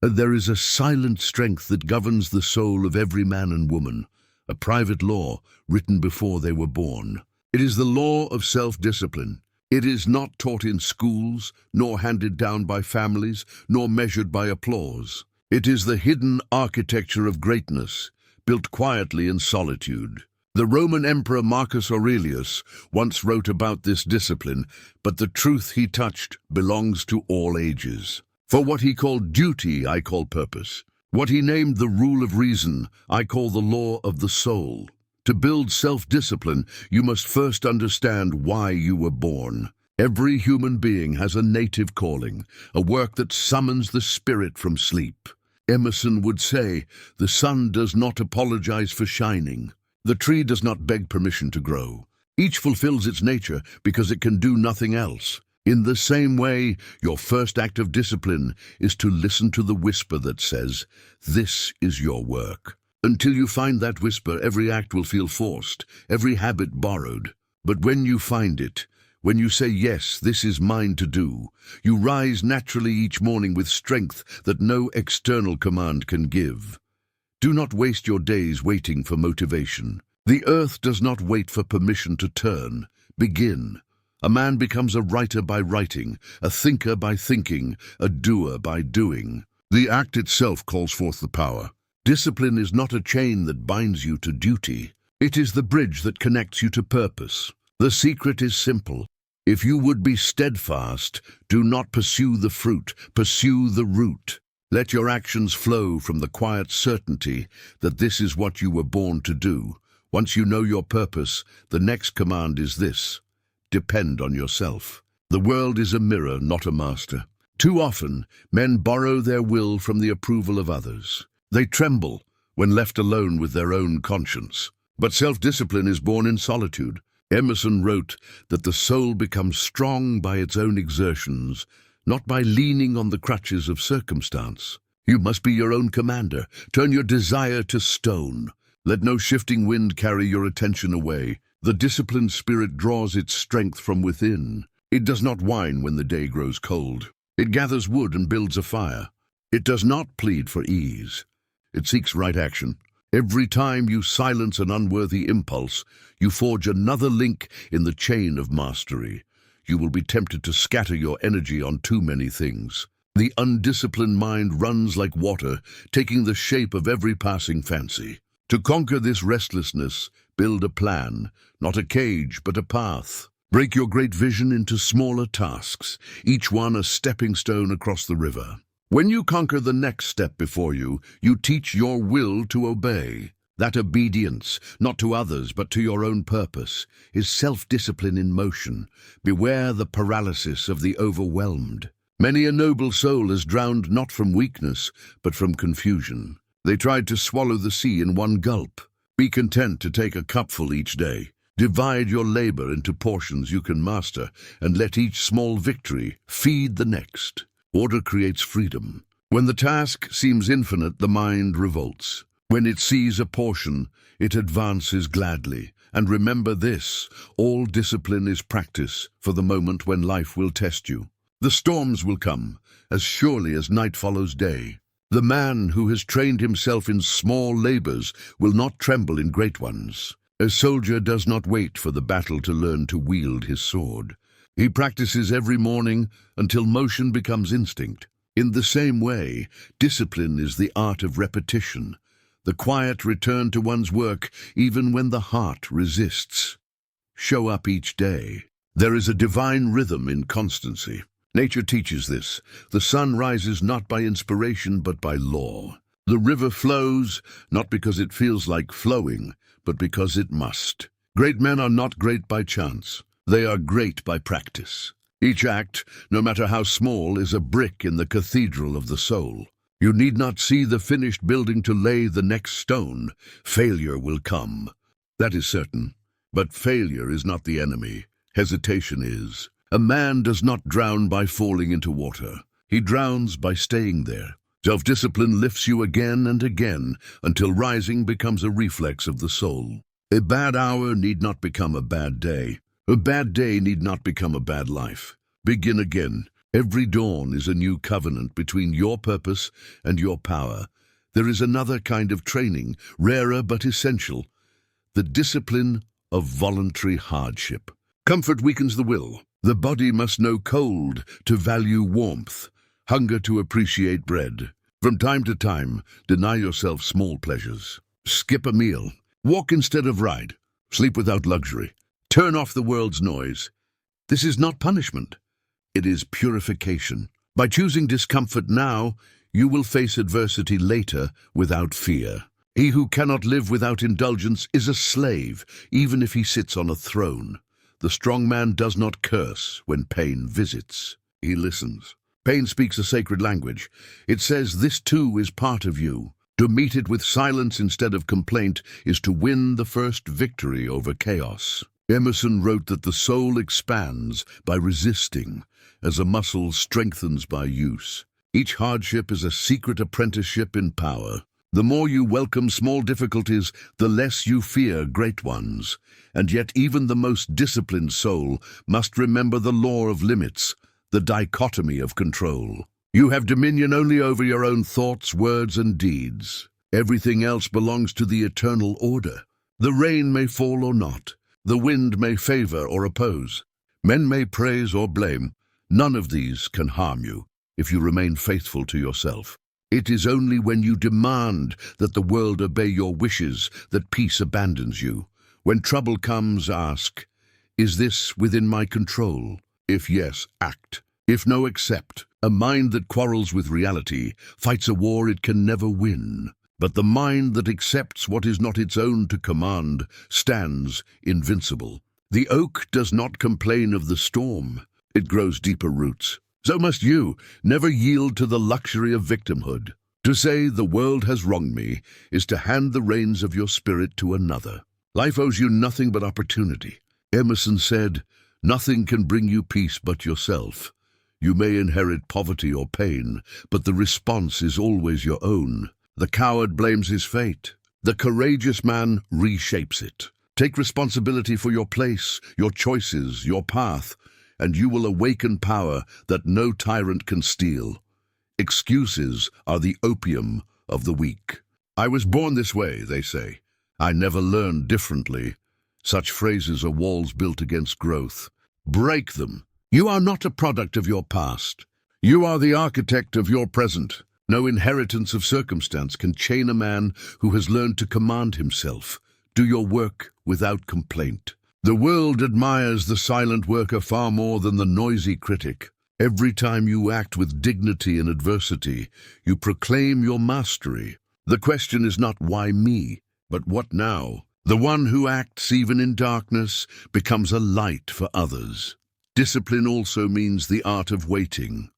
There is a silent strength that governs the soul of every man and woman, a private law written before they were born. It is the law of self-discipline. It is not taught in schools, nor handed down by families, nor measured by applause. It is the hidden architecture of greatness, built quietly in solitude. The Roman Emperor Marcus Aurelius once wrote about this discipline, but the truth he touched belongs to all ages. For what he called duty, I call purpose. What he named the rule of reason, I call the law of the soul. To build self-discipline, you must first understand why you were born. Every human being has a native calling, a work that summons the spirit from sleep. Emerson would say, "The sun does not apologize for shining. The tree does not beg permission to grow. Each fulfills its nature because it can do nothing else." In the same way, your first act of discipline is to listen to the whisper that says, "This is your work." Until you find that whisper, every act will feel forced, every habit borrowed. But when you find it, when you say, "Yes, this is mine to do," you rise naturally each morning with strength that no external command can give. Do not waste your days waiting for motivation. The earth does not wait for permission to turn. Begin. A man becomes a writer by writing, a thinker by thinking, a doer by doing. The act itself calls forth the power. Discipline is not a chain that binds you to duty. It is the bridge that connects you to purpose. The secret is simple. If you would be steadfast, do not pursue the fruit, pursue the root. Let your actions flow from the quiet certainty that this is what you were born to do. Once you know your purpose, the next command is this: depend on yourself. The world is a mirror, not a master. Too often, men borrow their will from the approval of others. They tremble when left alone with their own conscience. But self-discipline is born in solitude. Emerson wrote that the soul becomes strong by its own exertions, not by leaning on the crutches of circumstance. You must be your own commander. Turn your desire to stone. Let no shifting wind carry your attention away. The disciplined spirit draws its strength from within. It does not whine when the day grows cold. It gathers wood and builds a fire. It does not plead for ease. It seeks right action. Every time you silence an unworthy impulse, you forge another link in the chain of mastery. You will be tempted to scatter your energy on too many things. The undisciplined mind runs like water, taking the shape of every passing fancy. To conquer this restlessness, build a plan, not a cage, but a path. Break your great vision into smaller tasks, each one a stepping stone across the river. When you conquer the next step before you, you teach your will to obey. That obedience, not to others but to your own purpose, is self-discipline in motion. Beware the paralysis of the overwhelmed. Many a noble soul is drowned not from weakness, but from confusion. They tried to swallow the sea in one gulp. Be content to take a cupful each day. Divide your labor into portions you can master, and let each small victory feed the next. Order creates freedom. When the task seems infinite, the mind revolts. When it sees a portion, it advances gladly. And remember this: all discipline is practice for the moment when life will test you. The storms will come, as surely as night follows day. The man who has trained himself in small labors will not tremble in great ones. A soldier does not wait for the battle to learn to wield his sword. He practices every morning until motion becomes instinct. In the same way, discipline is the art of repetition, the quiet return to one's work even when the heart resists. Show up each day. There is a divine rhythm in constancy. Nature teaches this. The sun rises not by inspiration but by law. The river flows not because it feels like flowing, but because it must. Great men are not great by chance. They are great by practice. Each act, no matter how small, is a brick in the cathedral of the soul. You need not see the finished building to lay the next stone. Failure will come. That is certain. But failure is not the enemy. Hesitation is. A man does not drown by falling into water. He drowns by staying there. Self-discipline lifts you again and again until rising becomes a reflex of the soul. A bad hour need not become a bad day. A bad day need not become a bad life. Begin again. Every dawn is a new covenant between your purpose and your power. There is another kind of training, rarer but essential, the discipline of voluntary hardship. Comfort weakens the will. The body must know cold to value warmth, hunger to appreciate bread. From time to time, deny yourself small pleasures. Skip a meal. Walk instead of ride. Sleep without luxury. Turn off the world's noise. This is not punishment. It is purification. By choosing discomfort now, you will face adversity later without fear. He who cannot live without indulgence is a slave, even if he sits on a throne. The strong man does not curse when pain visits. He listens. Pain speaks a sacred language. It says this too is part of you. To meet it with silence instead of complaint is to win the first victory over chaos. Emerson wrote that the soul expands by resisting, as a muscle strengthens by use. Each hardship is a secret apprenticeship in power. The more you welcome small difficulties, the less you fear great ones. And yet even the most disciplined soul must remember the law of limits, the dichotomy of control. You have dominion only over your own thoughts, words, and deeds. Everything else belongs to the eternal order. The rain may fall or not. The wind may favor or oppose. Men may praise or blame. None of these can harm you if you remain faithful to yourself. It is only when you demand that the world obey your wishes that peace abandons you. When trouble comes, ask, is this within my control? If yes, act. If no, accept. A mind that quarrels with reality fights a war it can never win. But the mind that accepts what is not its own to command stands invincible. The oak does not complain of the storm. It grows deeper roots. So must you never yield to the luxury of victimhood. To say the world has wronged me is to hand the reins of your spirit to another. Life owes you nothing but opportunity. Emerson said, nothing can bring you peace but yourself. You may inherit poverty or pain, but the response is always your own. The coward blames his fate. The courageous man reshapes it. Take responsibility for your place, your choices, your path, and you will awaken power that no tyrant can steal. Excuses are the opium of the weak. I was born this way, they say. I never learned differently. Such phrases are walls built against growth. Break them. You are not a product of your past. You are the architect of your present. No inheritance of circumstance can chain a man who has learned to command himself. Do your work without complaint. The world admires the silent worker far more than the noisy critic. Every time you act with dignity in adversity, you proclaim your mastery. The question is not why me, but what now? The one who acts even in darkness becomes a light for others. Discipline also means the art of waiting,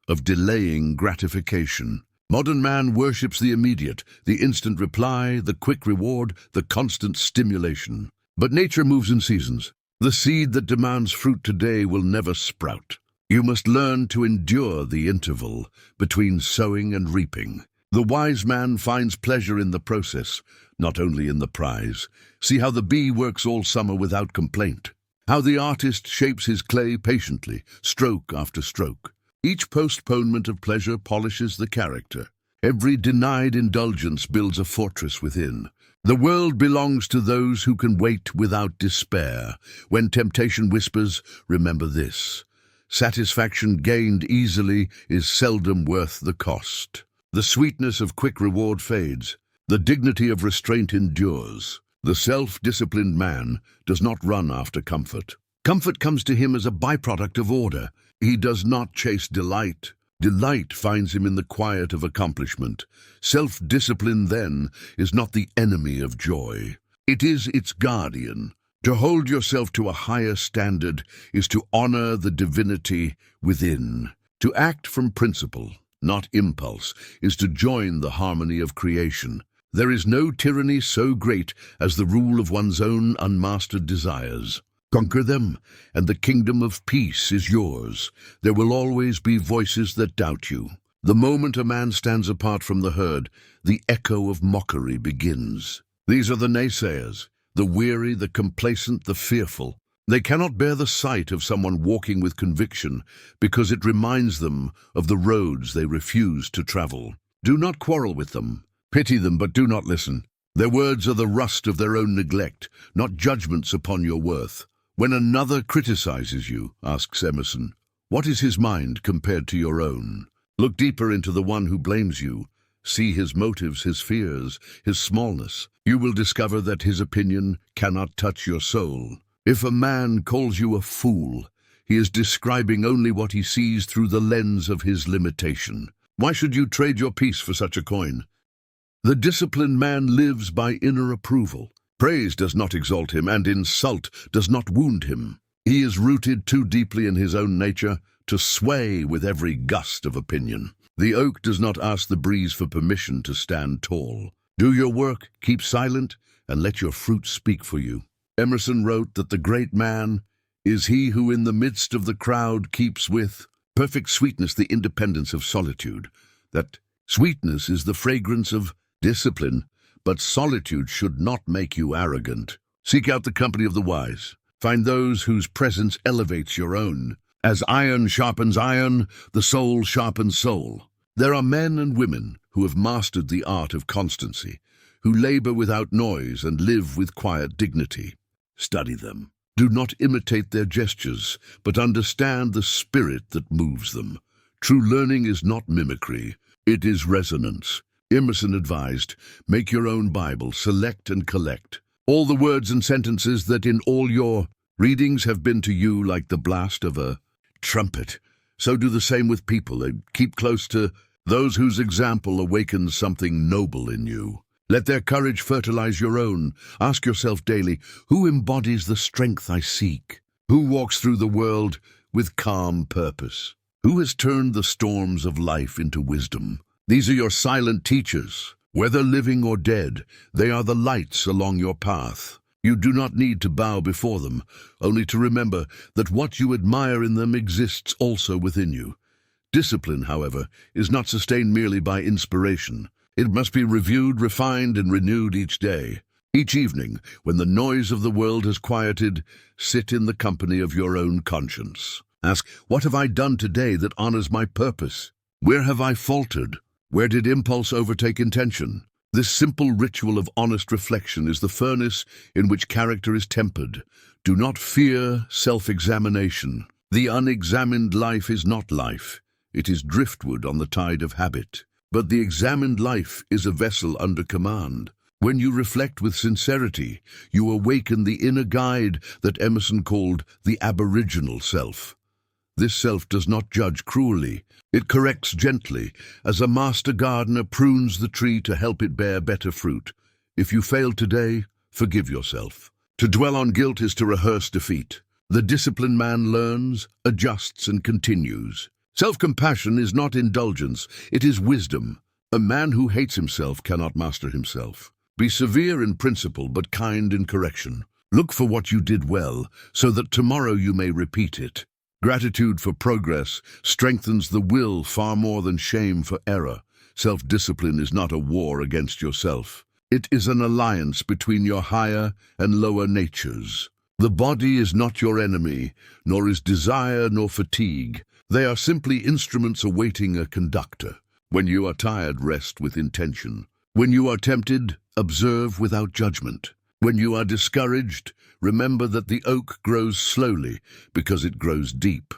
of delaying gratification. Modern man worships the immediate, the instant reply, the quick reward, the constant stimulation. But nature moves in seasons. The seed that demands fruit today will never sprout. You must learn to endure the interval between sowing and reaping. The wise man finds pleasure in the process, not only in the prize. See how the bee works all summer without complaint. How the artist shapes his clay patiently, stroke after stroke. Each postponement of pleasure polishes the character. Every denied indulgence builds a fortress within. The world belongs to those who can wait without despair. When temptation whispers, remember this: satisfaction gained easily is seldom worth the cost. The sweetness of quick reward fades. The dignity of restraint endures. The self-disciplined man does not run after comfort. Comfort comes to him as a byproduct of order. He does not chase delight. Delight finds him in the quiet of accomplishment. Self-discipline, then, is not the enemy of joy. It is its guardian. To hold yourself to a higher standard is to honor the divinity within. To act from principle, not impulse, is to join the harmony of creation. There is no tyranny so great as the rule of one's own unmastered desires. Conquer them, and the kingdom of peace is yours. There will always be voices that doubt you. The moment a man stands apart from the herd, the echo of mockery begins. These are the naysayers, the weary, the complacent, the fearful. They cannot bear the sight of someone walking with conviction because it reminds them of the roads they refuse to travel. Do not quarrel with them. Pity them, but do not listen. Their words are the rust of their own neglect, not judgments upon your worth. When another criticizes you, asks Emerson, what is his mind compared to your own? Look deeper into the one who blames you. See his motives, his fears, his smallness. You will discover that his opinion cannot touch your soul. If a man calls you a fool, he is describing only what he sees through the lens of his limitation. Why should you trade your peace for such a coin? The disciplined man lives by inner approval. Praise does not exalt him, and insult does not wound him. He is rooted too deeply in his own nature to sway with every gust of opinion. The oak does not ask the breeze for permission to stand tall. Do your work, keep silent, and let your fruit speak for you. Emerson wrote that the great man is he who in the midst of the crowd keeps with perfect sweetness the independence of solitude. That sweetness is the fragrance of discipline, but solitude should not make you arrogant. Seek out the company of the wise. Find those whose presence elevates your own. As iron sharpens iron, the soul sharpens soul. There are men and women who have mastered the art of constancy, who labor without noise and live with quiet dignity. Study them. Do not imitate their gestures, but understand the spirit that moves them. True learning is not mimicry, it is resonance. Emerson advised, make your own Bible, select and collect. All the words and sentences that in all your readings have been to you like the blast of a trumpet. So do the same with people, and keep close to those whose example awakens something noble in you. Let their courage fertilize your own. Ask yourself daily, who embodies the strength I seek? Who walks through the world with calm purpose? Who has turned the storms of life into wisdom? These are your silent teachers. Whether living or dead, they are the lights along your path. You do not need to bow before them, only to remember that what you admire in them exists also within you. Discipline, however, is not sustained merely by inspiration. It must be reviewed, refined, and renewed each day. Each evening, when the noise of the world has quieted, sit in the company of your own conscience. Ask, what have I done today that honors my purpose? Where have I faltered? Where did impulse overtake intention? This simple ritual of honest reflection is the furnace in which character is tempered. Do not fear self-examination. The unexamined life is not life. It is driftwood on the tide of habit. But the examined life is a vessel under command. When you reflect with sincerity, you awaken the inner guide that Emerson called the aboriginal self. This self does not judge cruelly. It corrects gently, as a master gardener prunes the tree to help it bear better fruit. If you fail today, forgive yourself. To dwell on guilt is to rehearse defeat. The disciplined man learns, adjusts, and continues. Self-compassion is not indulgence, it is wisdom. A man who hates himself cannot master himself. Be severe in principle, but kind in correction. Look for what you did well, so that tomorrow you may repeat it. Gratitude for progress strengthens the will far more than shame for error. Self-discipline is not a war against yourself. It is an alliance between your higher and lower natures. The body is not your enemy, nor is desire nor fatigue. They are simply instruments awaiting a conductor. When you are tired, rest with intention. When you are tempted, observe without judgment. When you are discouraged, remember that the oak grows slowly because it grows deep.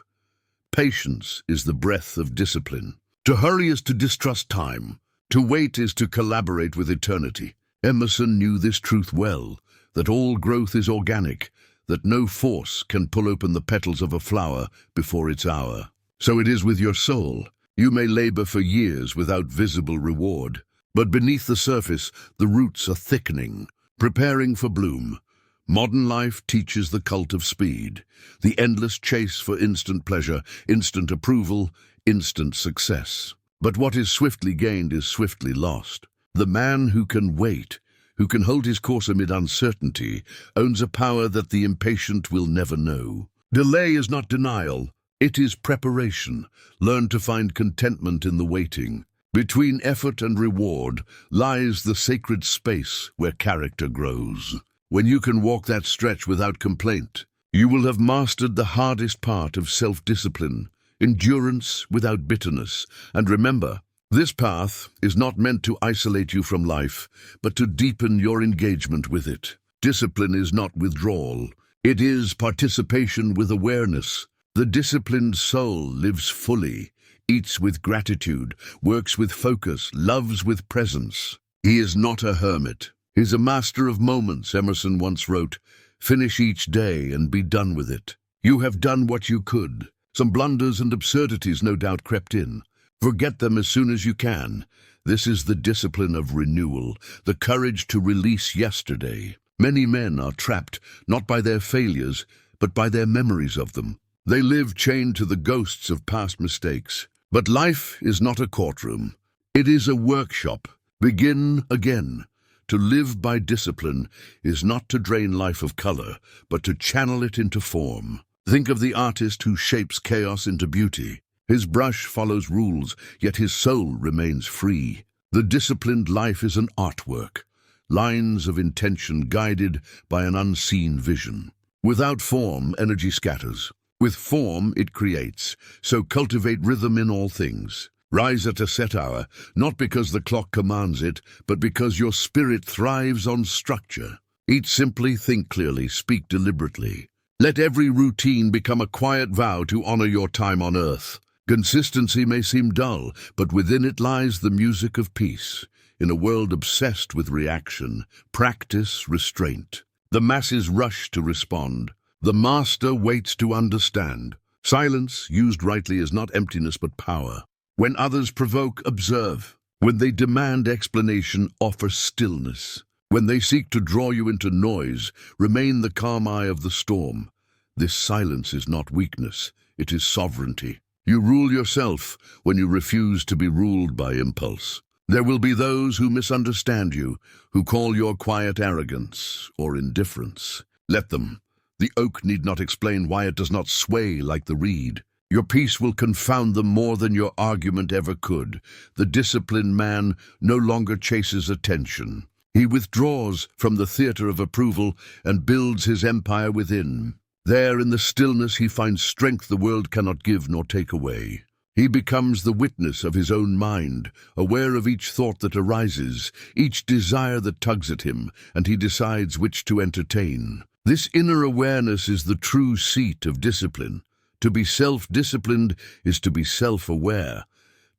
Patience is the breath of discipline. To hurry is to distrust time. To wait is to collaborate with eternity. Emerson knew this truth well, that all growth is organic, that no force can pull open the petals of a flower before its hour. So it is with your soul. You may labor for years without visible reward, but beneath the surface, the roots are thickening, preparing for bloom. Modern life teaches the cult of speed, the endless chase for instant pleasure, instant approval, instant success. But what is swiftly gained is swiftly lost. The man who can wait, who can hold his course amid uncertainty, owns a power that the impatient will never know. Delay is not denial, it is preparation. Learn to find contentment in the waiting. Between effort and reward lies the sacred space where character grows. When you can walk that stretch without complaint, You will have mastered the hardest part of self-discipline, endurance without bitterness. And remember, this path is not meant to isolate you from life, but to deepen your engagement with it. Discipline is not withdrawal. It is participation with awareness. The disciplined soul lives fully, eats with gratitude, works with focus, loves with presence. He is not a hermit. He is a master of moments, Emerson once wrote. Finish each day and be done with it. You have done what you could. Some blunders and absurdities no doubt crept in. Forget them as soon as you can. This is the discipline of renewal, the courage to release yesterday. Many men are trapped, not by their failures, but by their memories of them. They live chained to the ghosts of past mistakes. But life is not a courtroom. It is a workshop. Begin again. To live by discipline is not to drain life of color, but to channel it into form. Think of the artist who shapes chaos into beauty. His brush follows rules, yet his soul remains free. The disciplined life is an artwork, lines of intention guided by an unseen vision. Without form, energy scatters. With form, it creates. So cultivate rhythm in all things. Rise at a set hour, not because the clock commands it, but because your spirit thrives on structure. Eat simply, think clearly, speak deliberately. Let every routine become a quiet vow to honor your time on earth. Consistency may seem dull, but within it lies the music of peace. In a world obsessed with reaction, practice restraint. The masses rush to respond. The master waits to understand. Silence, used rightly, is not emptiness but power. When others provoke, observe. When they demand explanation, offer stillness. When they seek to draw you into noise, remain the calm eye of the storm. This silence is not weakness, it is sovereignty. You rule yourself when you refuse to be ruled by impulse. There will be those who misunderstand you, who call your quiet arrogance or indifference. Let them. The oak need not explain why it does not sway like the reed. Your peace will confound them more than your argument ever could. The disciplined man no longer chases attention. He withdraws from the theater of approval and builds his empire within. There, in the stillness, he finds strength the world cannot give nor take away. He becomes the witness of his own mind, aware of each thought that arises, each desire that tugs at him, and he decides which to entertain. This inner awareness is the true seat of discipline. To be self-disciplined is to be self-aware,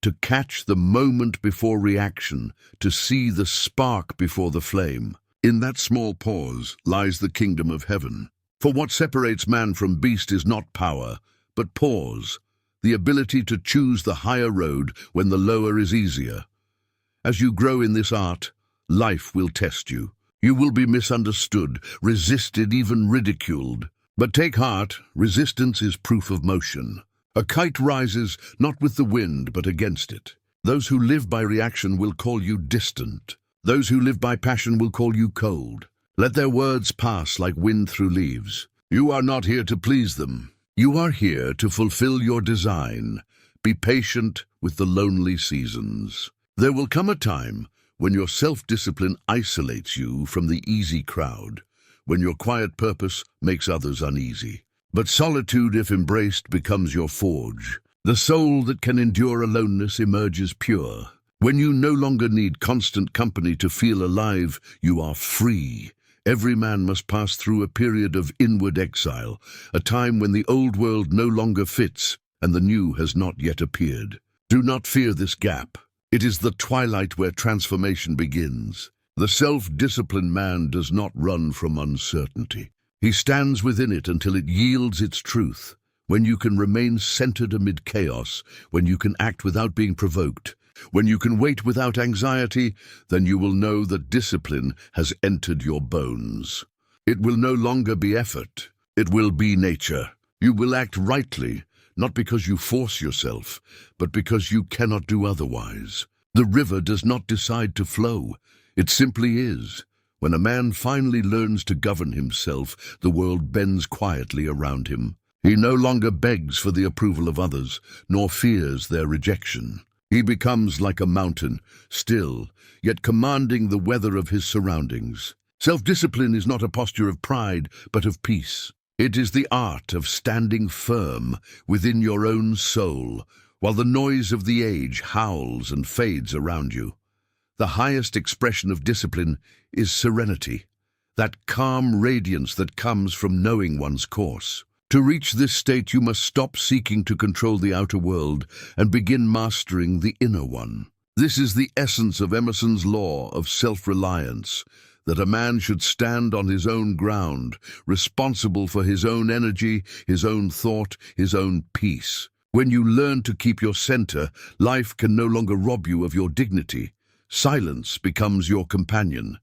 to catch the moment before reaction, to see the spark before the flame. In that small pause lies the kingdom of heaven. For what separates man from beast is not power, but pause, the ability to choose the higher road when the lower is easier. As you grow in this art, life will test you. You will be misunderstood, resisted, even ridiculed. But take heart, resistance is proof of motion. A kite rises not with the wind, but against it. Those who live by reaction will call you distant. Those who live by passion will call you cold. Let their words pass like wind through leaves. You are not here to please them. You are here to fulfill your design. Be patient with the lonely seasons. There will come a time when your self-discipline isolates you from the easy crowd, when your quiet purpose makes others uneasy. But solitude, if embraced, becomes your forge. The soul that can endure aloneness emerges pure. When you no longer need constant company to feel alive, you are free. Every man must pass through a period of inward exile, a time when the old world no longer fits and the new has not yet appeared. Do not fear this gap. It is the twilight where transformation begins. The self-disciplined man does not run from uncertainty. He stands within it until it yields its truth. When you can remain centered amid chaos, when you can act without being provoked, when you can wait without anxiety, then you will know that discipline has entered your bones. It will no longer be effort. It will be nature. You will act rightly, not because you force yourself, but because you cannot do otherwise. The river does not decide to flow. It simply is. When a man finally learns to govern himself, the world bends quietly around him. He no longer begs for the approval of others, nor fears their rejection. He becomes like a mountain, still, yet commanding the weather of his surroundings. Self-discipline is not a posture of pride, but of peace. It is the art of standing firm within your own soul while the noise of the age howls and fades around you. The highest expression of discipline is serenity, that calm radiance that comes from knowing one's course. To reach this state, you must stop seeking to control the outer world and begin mastering the inner one. This is the essence of Emerson's law of self-reliance, that a man should stand on his own ground, responsible for his own energy, his own thought, his own peace. When you learn to keep your center, life can no longer rob you of your dignity. Silence becomes your companion,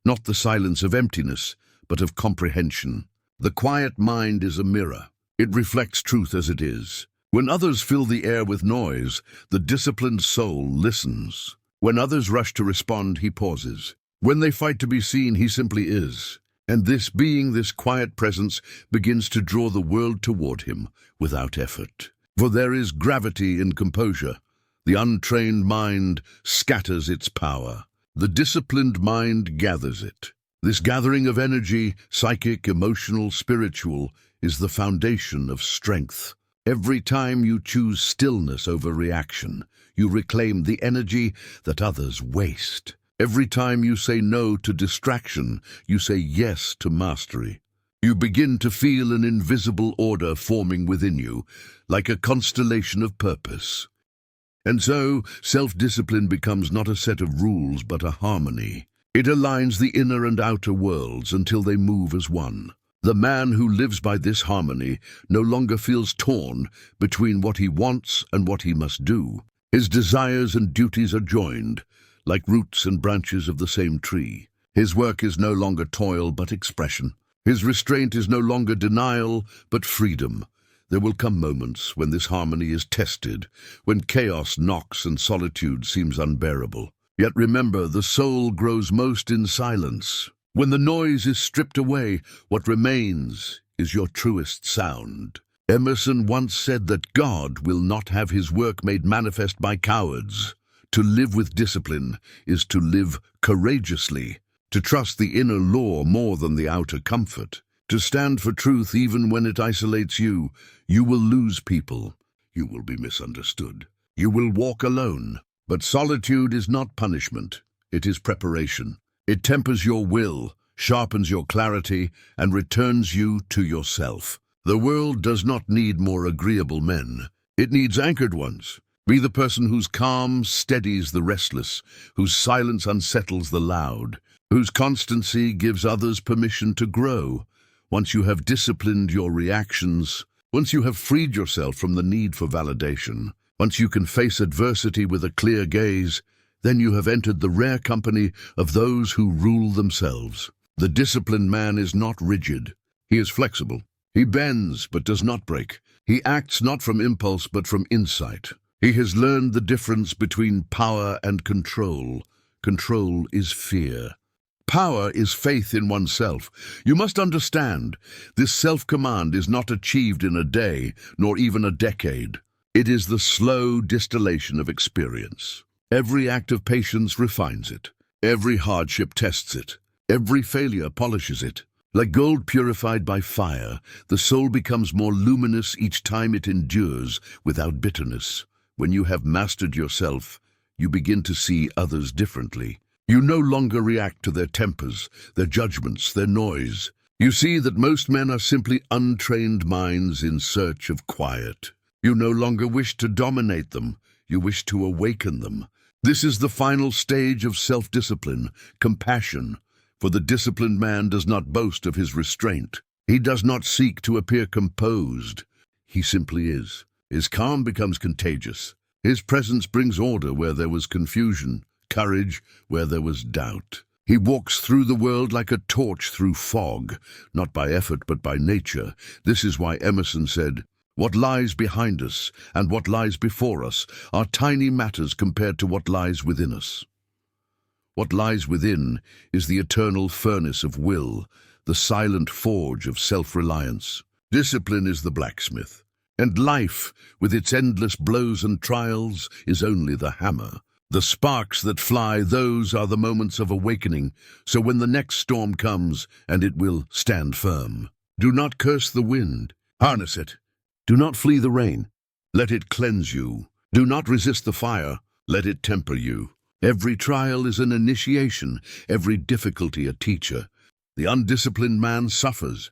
not the silence of emptiness, but of comprehension. The quiet mind is a mirror. It reflects truth as it is. When others fill the air with noise, the disciplined soul listens. When others rush to respond, he pauses. When they fight to be seen, he simply is. And this being, this quiet presence, begins to draw the world toward him without effort. For there is gravity in composure. The untrained mind scatters its power. The disciplined mind gathers it. This gathering of energy, psychic, emotional, spiritual, is the foundation of strength. Every time you choose stillness over reaction, you reclaim the energy that others waste. Every time you say no to distraction, you say yes to mastery. You begin to feel an invisible order forming within you, like a constellation of purpose. And so, self-discipline becomes not a set of rules, but a harmony. It aligns the inner and outer worlds until they move as one. The man who lives by this harmony no longer feels torn between what he wants and what he must do. His desires and duties are joined, like roots and branches of the same tree. His work is no longer toil, but expression. His restraint is no longer denial, but freedom. There will come moments when this harmony is tested, when chaos knocks and solitude seems unbearable. Yet remember, the soul grows most in silence. When the noise is stripped away, what remains is your truest sound. Emerson once said that God will not have his work made manifest by cowards. To live with discipline is to live courageously, to trust the inner law more than the outer comfort, to stand for truth even when it isolates you. You will lose people. You will be misunderstood. You will walk alone. But solitude is not punishment. It is preparation. It tempers your will, sharpens your clarity, and returns you to yourself. The world does not need more agreeable men. It needs anchored ones. Be the person whose calm steadies the restless, whose silence unsettles the loud, whose constancy gives others permission to grow. Once you have disciplined your reactions, once you have freed yourself from the need for validation, once you can face adversity with a clear gaze, then you have entered the rare company of those who rule themselves. The disciplined man is not rigid. He is flexible. He bends but does not break. He acts not from impulse but from insight. He has learned the difference between power and control. Control is fear. Power is faith in oneself. You must understand, this self-command is not achieved in a day, nor even a decade. It is the slow distillation of experience. Every act of patience refines it. Every hardship tests it. Every failure polishes it. Like gold purified by fire, the soul becomes more luminous each time it endures without bitterness. When you have mastered yourself, you begin to see others differently. You no longer react to their tempers, their judgments, their noise. You see that most men are simply untrained minds in search of quiet. You no longer wish to dominate them. You wish to awaken them. This is the final stage of self-discipline, compassion. For the disciplined man does not boast of his restraint. He does not seek to appear composed. He simply is. His calm becomes contagious. His presence brings order where there was confusion, courage where there was doubt. He walks through the world like a torch through fog, not by effort but by nature. This is why Emerson said, "What lies behind us and what lies before us are tiny matters compared to what lies within us." What lies within is the eternal furnace of will, the silent forge of self-reliance. Discipline is the blacksmith, and life, with its endless blows and trials, is only the hammer. The sparks that fly, those are the moments of awakening, so when the next storm comes, and it will, stand firm. Do not curse the wind. Harness it. Do not flee the rain. Let it cleanse you. Do not resist the fire. Let it temper you. Every trial is an initiation, every difficulty a teacher. The undisciplined man suffers.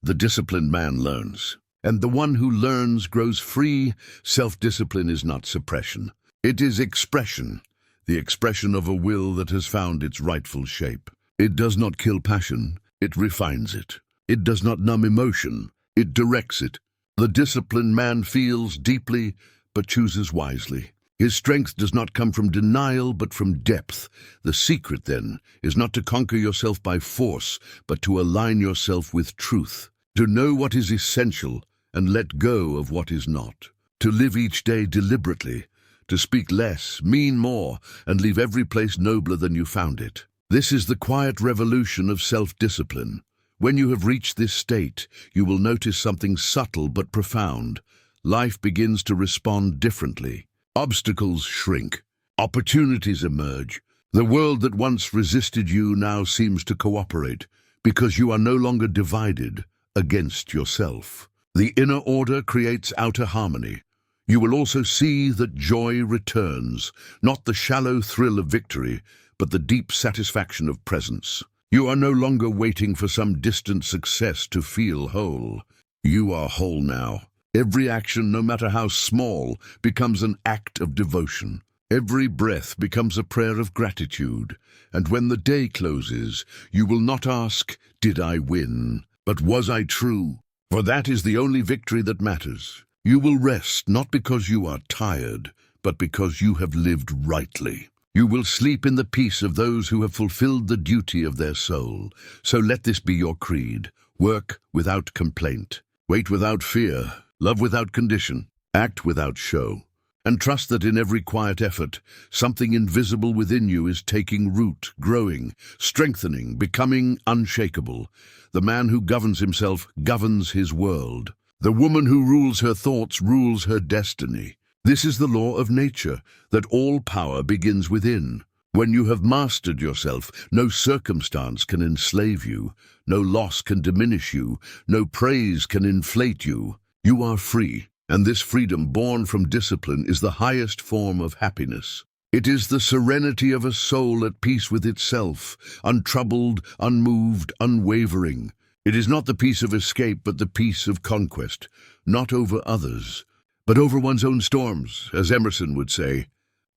The disciplined man learns. And the one who learns grows free. Self-discipline is not suppression. It is expression, the expression of a will that has found its rightful shape. It does not kill passion, it refines it. It does not numb emotion, it directs it. The disciplined man feels deeply, but chooses wisely. His strength does not come from denial, but from depth. The secret, then, is not to conquer yourself by force, but to align yourself with truth. To know what is essential and let go of what is not. To live each day deliberately. To speak less, mean more, and leave every place nobler than you found it. This is the quiet revolution of self-discipline. When you have reached this state, you will notice something subtle but profound. Life begins to respond differently. Obstacles shrink. Opportunities emerge. The world that once resisted you now seems to cooperate, because you are no longer divided against yourself. The inner order creates outer harmony. You will also see that joy returns, not the shallow thrill of victory, but the deep satisfaction of presence. You are no longer waiting for some distant success to feel whole. You are whole now. Every action, no matter how small, becomes an act of devotion. Every breath becomes a prayer of gratitude. And when the day closes, you will not ask, "Did I win?" but "Was I true?" For that is the only victory that matters. You will rest not because you are tired, but because you have lived rightly. You will sleep in the peace of those who have fulfilled the duty of their soul. So let this be your creed. Work without complaint. Wait without fear. Love without condition. Act without show. And trust that in every quiet effort, something invisible within you is taking root, growing, strengthening, becoming unshakable. The man who governs himself governs his world. The woman who rules her thoughts rules her destiny. This is the law of nature, that all power begins within. When you have mastered yourself, no circumstance can enslave you, no loss can diminish you, no praise can inflate you. You are free, and this freedom born from discipline is the highest form of happiness. It is the serenity of a soul at peace with itself, untroubled, unmoved, unwavering. It is not the peace of escape, but the peace of conquest, not over others, but over one's own storms, as Emerson would say.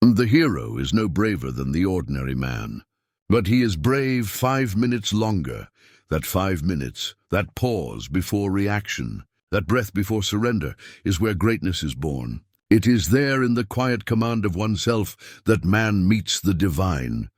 The hero is no braver than the ordinary man, but he is brave 5 minutes longer. That 5 minutes, that pause before reaction, that breath before surrender, is where greatness is born. It is there in the quiet command of oneself that man meets the divine.